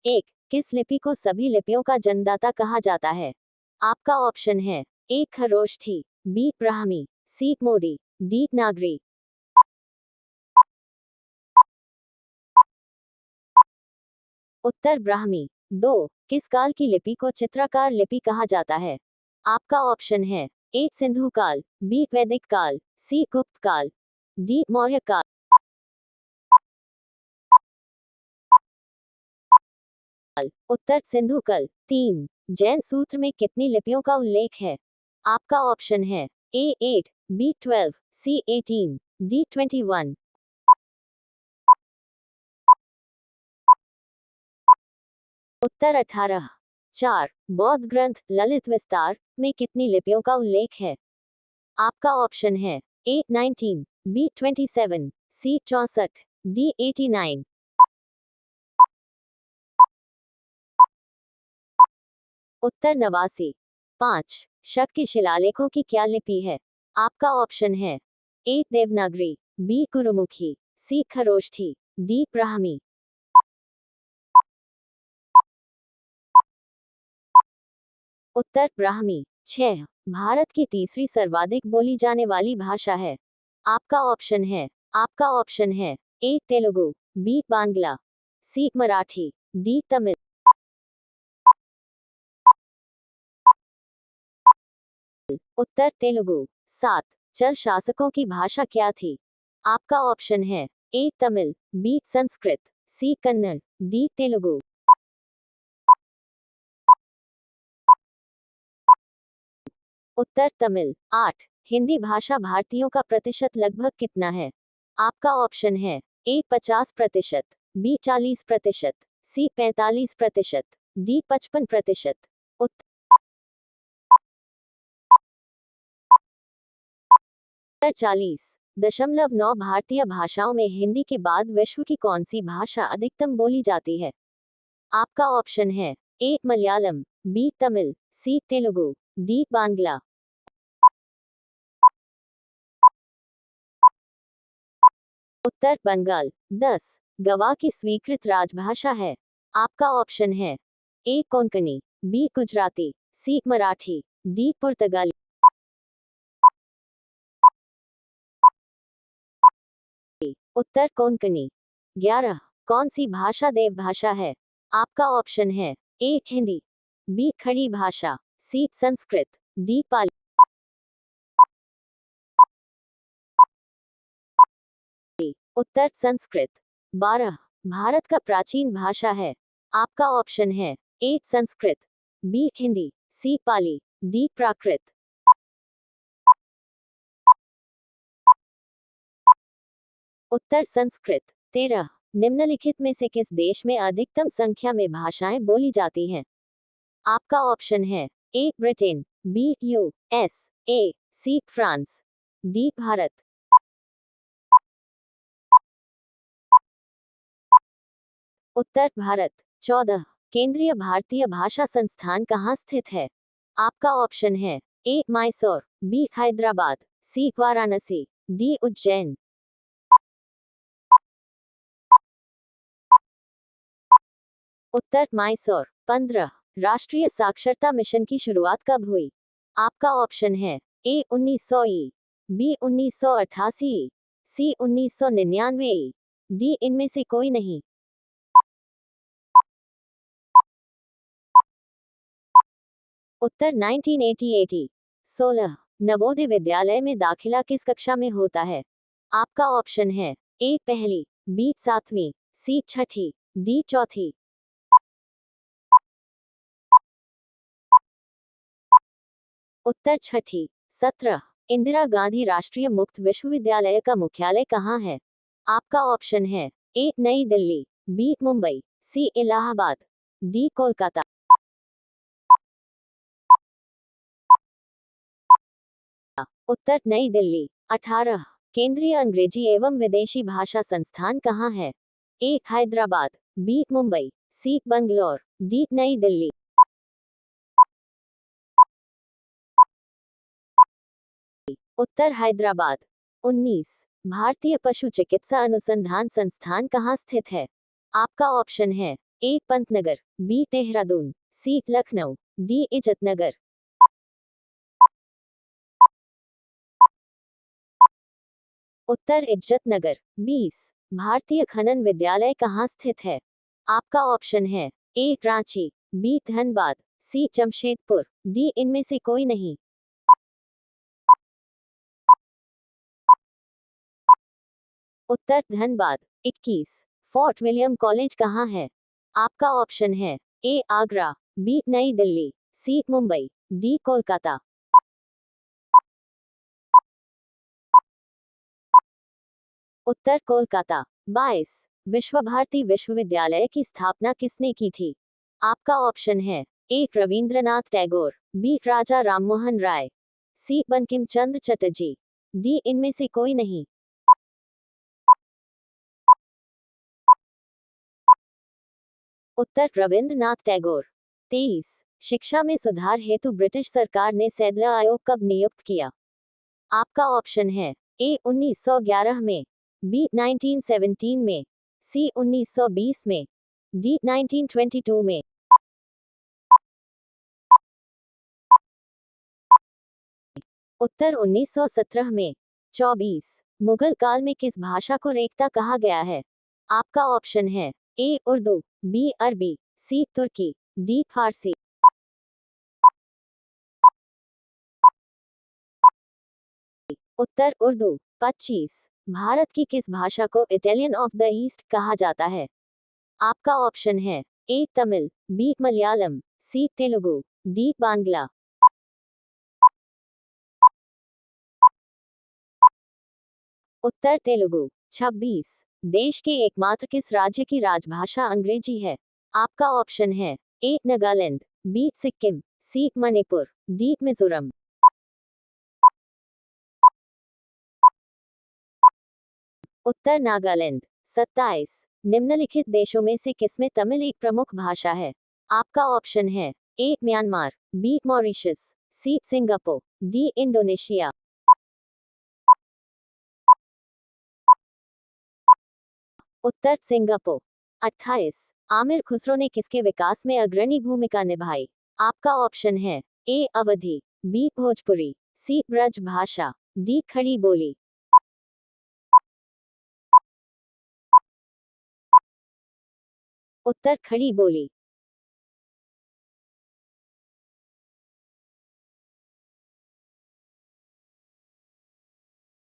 एक, किस लिपि को सभी लिपियों का जन्मदाता कहा जाता है? आपका ऑप्शन है ए खरोष्ठी, बी ब्राह्मी, सी मोडी, डी नागरी। उत्तर ब्राह्मी। दो, किस काल की लिपि को चित्राकार लिपि कहा जाता है? आपका ऑप्शन है ए सिंधु काल, बी वैदिक काल, सी गुप्त काल, डी मौर्य काल। उत्तर सिंधु काल। तीन, जैन सूत्र में कितनी लिपियों का उल्लेख है? आपका ऑप्शन है ए 8, बी 12, सी 18, डी 21। उत्तर 18। चार, बौद्ध ग्रंथ ललित विस्तार में कितनी लिपियों का उल्लेख है? आपका ऑप्शन है ए 19, बी 27, सी 64, डी 89। उत्तर 89। पाँच, शक के शिलालेखों की क्या लिपि है? आपका ऑप्शन है ए देवनागरी, बी गुरुमुखी, सी खरोष्ठी, डी ब्राह्मी। उत्तर ब्राह्मी। छह, भारत की तीसरी सर्वाधिक बोली जाने वाली भाषा है। आपका ऑप्शन है ए तेलुगु, बी बांग्ला, सी मराठी, डी तमिल। उत्तर तेलुगु। सात, चल शासकों की भाषा क्या थी? आपका ऑप्शन है ए तमिल, बी संस्कृत, सी कन्नड़, डी तेलुगु। उत्तर तमिल। आठ, हिंदी भाषा भारतीयों का प्रतिशत लगभग कितना है? आपका ऑप्शन है ए 50%, बी 40%, सी 45%, डी 55%। उत्तर 40.9 भारतीय भाषाओं में हिंदी के बाद विश्व की कौन सी भाषा अधिकतम बोली जाती है? आपका ऑप्शन है ए मलयालम, बी तमिल, सी तेलुगु, डी बांग्ला। उत्तर बंगाल। 10, गवा की स्वीकृत राजभाषा है। आपका ऑप्शन है ए कोंकणी, बी गुजराती, सी मराठी, डी पुर्तगाली। उत्तर कोंकणी। 11, कौन सी भाषा देवभाषा है? आपका ऑप्शन है ए हिंदी, बी खड़ी भाषा, सी संस्कृत, डी पाली। उत्तर संस्कृत। 12, भारत का प्राचीन भाषा है। आपका ऑप्शन है ए संस्कृत, बी हिंदी, सी पाली, डी प्राकृत। उत्तर संस्कृत। 13, निम्नलिखित में से किस देश में अधिकतम संख्या में भाषाएं बोली जाती हैं? आपका ऑप्शन है A Britain, B U S A, C France, D Bharat. उत्तर भारत। 14, केंद्रीय भारतीय भाषा संस्थान कहाँ स्थित है? आपका ऑप्शन है ए मैसूर, बी हैदराबाद, सी वाराणसी, डी उज्जैन। उत्तर मैसूर। 15, राष्ट्रीय साक्षरता मिशन की शुरुआत कब हुई? आपका ऑप्शन है ए 1900 ई, बी 1988 ई, सी 1999 ई, डी इनमें से कोई नहीं। उत्तर 1988। 16, नवोदय विद्यालय में दाखिला किस कक्षा में होता है? आपका ऑप्शन है ए पहली, बी 7वीं, सी 6ठी, डी 4थी। उत्तर 6ठी। 17, इंदिरा गांधी राष्ट्रीय मुक्त विश्वविद्यालय का मुख्यालय कहाँ है? आपका ऑप्शन है ए नई दिल्ली, बी मुंबई, सी इलाहाबाद, डी कोलकाता। उत्तर नई दिल्ली। 18, केंद्रीय अंग्रेजी एवं विदेशी भाषा संस्थान कहाँ है? ए हैदराबाद, बी मुंबई, सी बंगलौर, डी नई दिल्ली। उत्तर हैदराबाद। 19, भारतीय पशु चिकित्सा अनुसंधान संस्थान कहाँ स्थित है? आपका ऑप्शन है ए पंतनगर, बी देहरादून, सी लखनऊ, डी इज्जतनगर। उत्तर इज्जतनगर। 20। भारतीय खनन विद्यालय कहाँ स्थित है? आपका ऑप्शन है ए रांची, बी धनबाद, सी जमशेदपुर, डी इनमें से कोई नहीं। उत्तर धनबाद। 21। फोर्ट विलियम कॉलेज कहाँ है? आपका ऑप्शन है ए आगरा, बी नई दिल्ली, सी मुंबई, डी कोलकाता। उत्तर कोलकाता। 22। विश्व भारती विश्वविद्यालय की स्थापना किसने की थी? आपका ऑप्शन है ए रविंद्रनाथ टैगोर, बी राजा राममोहन राय, सी बंकिम चंद्र चटर्जी, डी इनमें से कोई नहीं। उत्तर रविंद्रनाथ टैगोर। 23। शिक्षा में सुधार हेतु ब्रिटिश सरकार ने सैडलर आयोग कब नियुक्त किया? आपका ऑप्शन है ए 1911 में, बी 1917 में, सी 1920 में, डी 1922 में। उत्तर 1917 में। 24। मुगल काल में किस भाषा को रेख्ता कहा गया है? आपका ऑप्शन है ए उर्दू, बी अरबी, सी तुर्की, डी फारसी। उत्तर उर्दू। 25। भारत की किस भाषा को इटालियन ऑफ द ईस्ट कहा जाता है? आपका ऑप्शन है ए तमिल, बी मलयालम, सी तेलुगु, डी बांग्ला। उत्तर तेलुगु। 26। देश के एकमात्र किस राज्य की राजभाषा अंग्रेजी है? आपका ऑप्शन है ए नागालैंड, बी सिक्किम, सी मणिपुर, डी मिजोरम। उत्तर नागालैंड। 27। निम्नलिखित देशों में से किसमें तमिल एक प्रमुख भाषा है? आपका ऑप्शन है A Myanmar, B Mauritius, C Singapore, D Indonesia. उत्तर सिंगापुर। 28। आमिर खुसरो ने किसके विकास में अग्रणी भूमिका निभाई? आपका ऑप्शन है ए अवधी, बी भोजपुरी, सी ब्रज भाषा, डी खड़ी बोली। उत्तर खड़ी बोली।